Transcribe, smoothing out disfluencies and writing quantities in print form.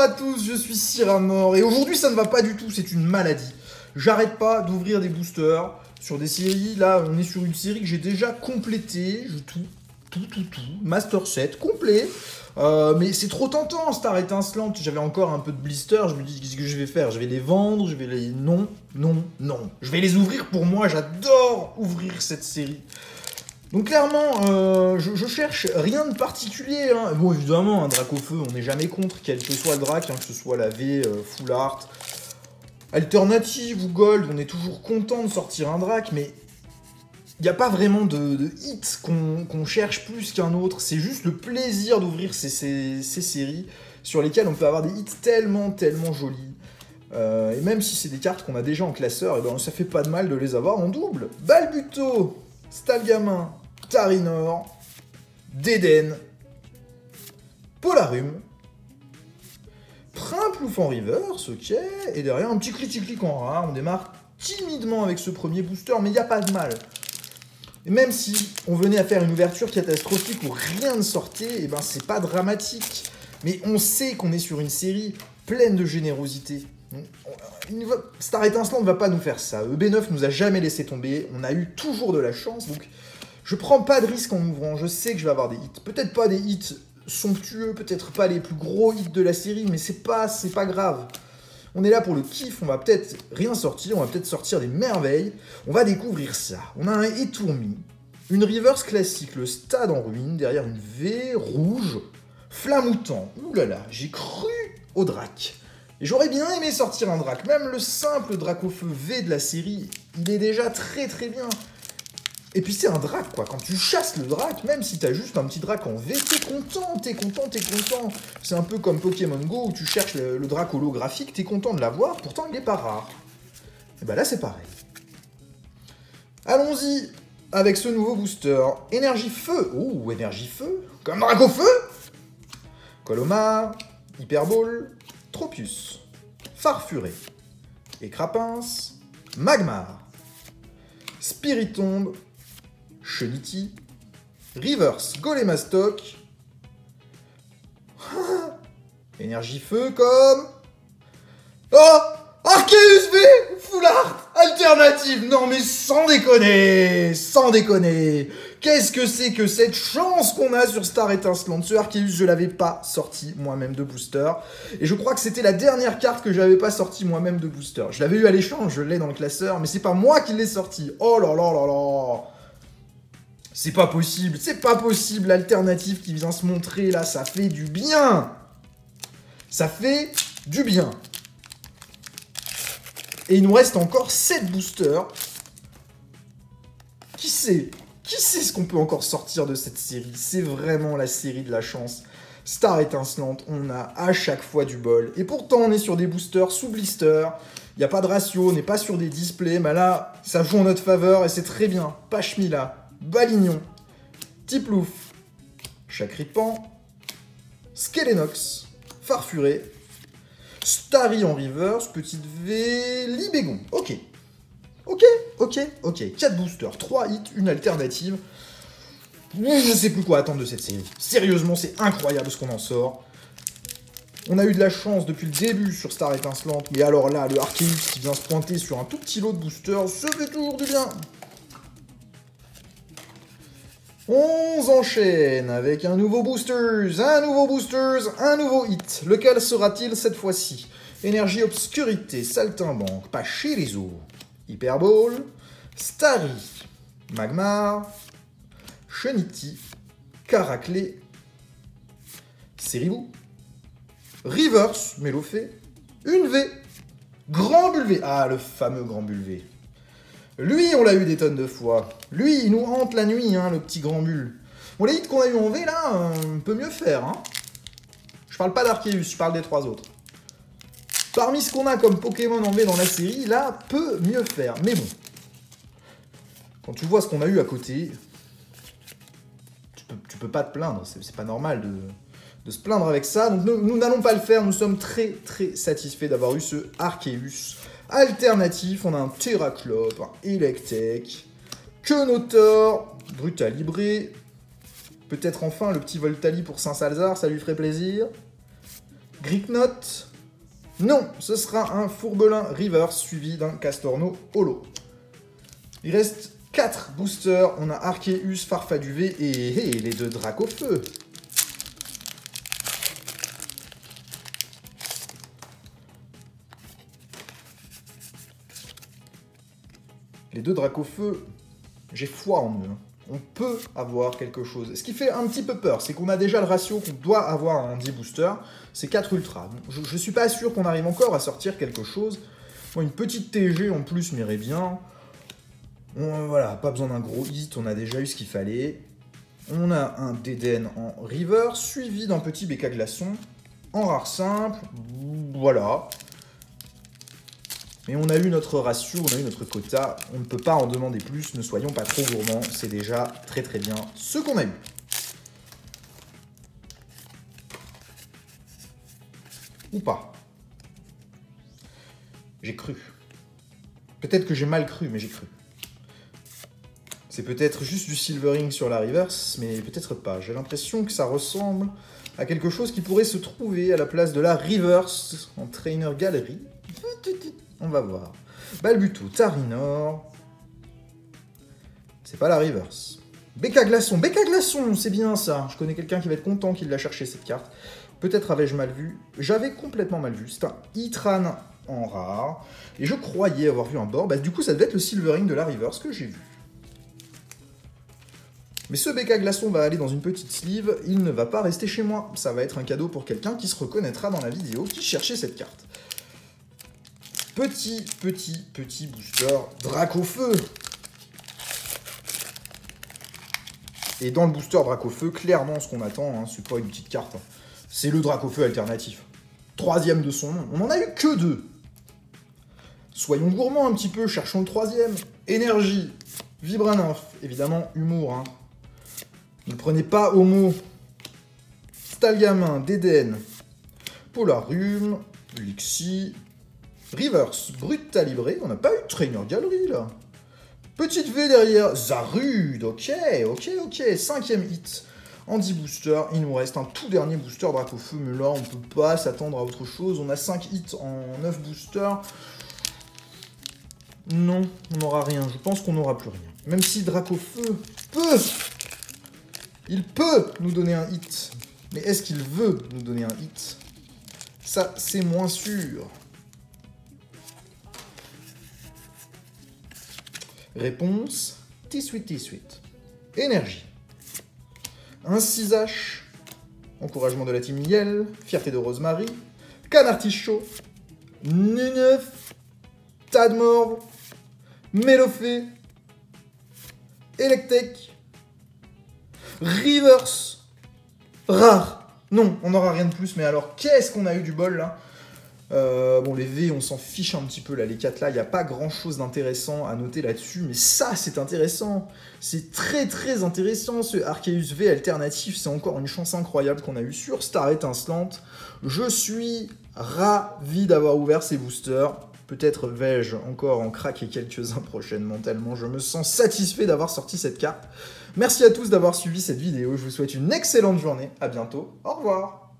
à tous, je suis Cyramor et aujourd'hui ça ne va pas du tout, c'est une maladie. J'arrête pas d'ouvrir des boosters sur des séries, là on est sur une série que j'ai déjà complétée, Master Set complet. Mais c'est trop tentant, Star étincelante, j'avais encore un peu de blister, je me dis qu'est-ce que je vais faire, je vais les vendre, je vais les... Non, je vais les ouvrir pour moi, j'adore ouvrir cette série. Donc clairement, je cherche rien de particulier. Hein. Bon, évidemment, un drac au feu, on n'est jamais contre, quel que soit le drac, hein, que ce soit la V, full art, alternative ou gold, on est toujours content de sortir un drac, mais il n'y a pas vraiment de hit qu'on cherche plus qu'un autre. C'est juste le plaisir d'ouvrir ces séries sur lesquelles on peut avoir des hits tellement jolis. Et même si c'est des cartes qu'on a déjà en classeur, et ben ça fait pas de mal de les avoir en double. Balbuto, Stalgamin, Tarinor, Deden, Polarum, Primplouf en reverse, ok, et derrière un petit clic en rare, on démarre timidement avec ce premier booster, mais il n'y a pas de mal. Et même si on venait à faire une ouverture catastrophique où rien ne sortait, et ben c'est pas dramatique, mais on sait qu'on est sur une série pleine de générosité. Star étincelant ne va pas nous faire ça, EB9 nous a jamais laissé tomber, on a eu toujours de la chance, donc je prends pas de risque en ouvrant, je sais que je vais avoir des hits. Peut-être pas des hits somptueux, peut-être pas les plus gros hits de la série, mais c'est pas grave. On est là pour le kiff, on va peut-être rien sortir, on va peut-être sortir des merveilles. On va découvrir ça. On a un Étourmi, une reverse classique, le stade en ruine, derrière une V rouge, flamoutant. Ouh là là, j'ai cru au drac. Et j'aurais bien aimé sortir un drac. Même le simple drac au feu V de la série, il est déjà très bien. Et puis c'est un drac, quoi. Quand tu chasses le drac, même si t'as juste un petit drac en V, t'es content. C'est un peu comme Pokémon Go, où tu cherches le drac holographique, t'es content de l'avoir, pourtant il n'est pas rare. Et bah là c'est pareil. Allons-y avec ce nouveau booster. Énergie feu. Ouh, énergie feu. Comme drac au feu. Colomar, Hyperball, Tropius, Farfuré, Écrapince, Magmar, Spiritombe, Chenity, Reverse, Golémastoc, énergie feu comme... Oh, Arceus V, full art, alternative. Non mais sans déconner. Qu'est-ce que c'est que cette chance qu'on a sur Star étincelante. Ce Arceus, je l'avais pas sorti moi-même de booster. Et je crois que c'était la dernière carte que j'avais pas sorti moi-même de booster. Je l'avais eu à l'échange, je l'ai dans le classeur, mais c'est pas moi qui l'ai sorti. Oh là là. C'est pas possible, l'alternative qui vient se montrer là, ça fait du bien. Et il nous reste encore 7 boosters. Qui sait ce qu'on peut encore sortir de cette série? C'est vraiment la série de la chance. Star étincelante, on a à chaque fois du bol. Et pourtant, on est sur des boosters sous blister. Il n'y a pas de ratio, on n'est pas sur des displays. Mais là, ça joue en notre faveur et c'est très bien. Pachmila, Balignon, Tiplouf, Chakripan, Skelenox, Farfuré, Starry en reverse, petite V, Libégon. Ok. 4 boosters, 3 hits, une alternative. Je sais plus quoi attendre de cette série. Sérieusement, c'est incroyable ce qu'on en sort. On a eu de la chance depuis le début sur Star étincelante, mais alors là, le Arceus qui vient se pointer sur un tout petit lot de boosters, ça fait toujours du bien. On enchaîne avec un nouveau boosters, un nouveau hit. Lequel sera-t-il cette fois-ci? Énergie obscurité, saltimbanque, Pachirisu, Hyperball, Starry, Magmar, Chenity, Caraclé, Ceribou, Reverse, Mélofée, une V, Grand Bulvé. Ah, le fameux Grand Bulvé. Lui, on l'a eu des tonnes de fois. Lui, il nous hante la nuit, hein, le petit Grand Bull. Bon, les hits qu'on a eu en V, là, on peut mieux faire, hein. Je parle pas d'Arceus, je parle des 3 autres. Parmi ce qu'on a comme Pokémon en V dans la série, là, peut mieux faire. Mais bon. Quand tu vois ce qu'on a eu à côté, tu peux pas te plaindre. C'est pas normal de se plaindre avec ça. Donc nous n'allons pas le faire. Nous sommes très satisfaits d'avoir eu ce Arceus. Alternatif, on a un Terraclope, un Electek, Quenotor, Brutalibré, peut-être enfin le petit Voltali pour Saint-Salzar, ça lui ferait plaisir. Gricknot. Non, ce sera un Fourbelin Reverse suivi d'un Castorno Holo. Il reste 4 boosters. On a Arceus, Farfaduvé et les 2 Dracofeu. Les 2 Dracofeu, j'ai foi en eux. On peut avoir quelque chose. Ce qui fait un petit peu peur, c'est qu'on a déjà le ratio qu'on doit avoir un 10 booster, c'est 4 ultras. Je suis pas sûr qu'on arrive encore à sortir quelque chose. Bon, une petite TG en plus m'irait bien. Voilà, pas besoin d'un gros hit, on a déjà eu ce qu'il fallait. On a un Dédenne en River, suivi d'un petit BK Glaçon en rare simple. Voilà. Mais on a eu notre ratio, on a eu notre quota, on ne peut pas en demander plus, ne soyons pas trop gourmands, c'est déjà très très bien ce qu'on a eu. Ou pas. J'ai cru. Peut-être que j'ai mal cru, mais j'ai cru. C'est peut-être juste du silvering sur la reverse, mais peut-être pas. J'ai l'impression que ça ressemble à quelque chose qui pourrait se trouver à la place de la reverse en trainer galerie. On va voir. Balbuto, Tarinor. C'est pas la reverse. BK Glaçon. BK Glaçon, c'est bien ça. Je connais quelqu'un qui va être content qu'il l'a cherché cette carte. Peut-être avais-je mal vu. J'avais complètement mal vu. C'est un Itran en rare. Et je croyais avoir vu un bord. Bah, du coup, ça devait être le silvering de la reverse que j'ai vu. Mais ce BK Glaçon va aller dans une petite sleeve. Il ne va pas rester chez moi. Ça va être un cadeau pour quelqu'un qui se reconnaîtra dans la vidéo, qui cherchait cette carte. Petit booster Dracofeu. Et dans le booster Dracofeu, clairement ce qu'on attend, hein, c'est pas une petite carte, hein, c'est le Dracofeu alternatif. 3e de son nom, on en a eu que 2. Soyons gourmands un petit peu, cherchons le 3e. Énergie, Vibrannymph, évidemment humour. Hein. Ne prenez pas au mot. Stalgamin, Dédenne, Polarium, Lixie, Reverse, Brutalibré, on n'a pas eu de Trainer Gallery là. Petite V derrière, Zarude, ok. 5e hit en 10 boosters. Il nous reste un tout dernier booster Dracofeu, mais là on peut pas s'attendre à autre chose. On a 5 hits en 9 boosters. Non, on n'aura rien. Je pense qu'on n'aura plus rien. Même si Dracofeu il peut nous donner un hit. Mais est-ce qu'il veut nous donner un hit? Ça, c'est moins sûr. Réponse, T-Sweet. Énergie. Un 6H. Encouragement de la team Yell. Fierté de Rosemary. Canartichaud. Nuneuf. Tadmorve. Mélofée. Electek. Reverse. Rare. Non, on n'aura rien de plus, mais alors, qu'est-ce qu'on a eu du bol, là? Bon, les V, on s'en fiche un petit peu, là, les 4 là, il n'y a pas grand-chose d'intéressant à noter là-dessus, mais ça, c'est intéressant. C'est très intéressant, ce Arceus V alternatif, c'est encore une chance incroyable qu'on a eue sur Star Étincelante. Je suis ravi d'avoir ouvert ces boosters. Peut-être vais-je encore en craquer quelques-uns prochainement, tellement je me sens satisfait d'avoir sorti cette carte. Merci à tous d'avoir suivi cette vidéo, je vous souhaite une excellente journée, à bientôt, au revoir.